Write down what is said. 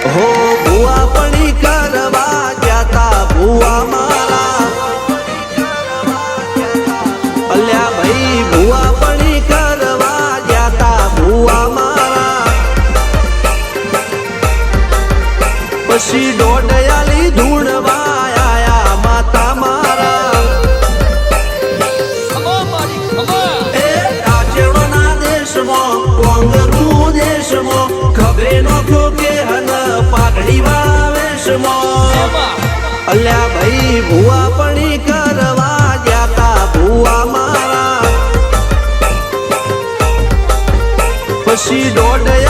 હો ભુવા પણી કરવા જાતા ભુવા મારા અલ્યા ભાઈ ભુવા પણી કરવા જાતા ભુવા મારા પછી દોડયાલી ધૂણવા આયા માતા મારા એ રાજવના દેશમાં કોંગનું દેશમાં ખબરે નોખો કે હન પાઘડી વાવેશમાં અલ્યા ભાઈ ભુવા પણી કરવા જાતા ભુવા મારા પછી દોડયા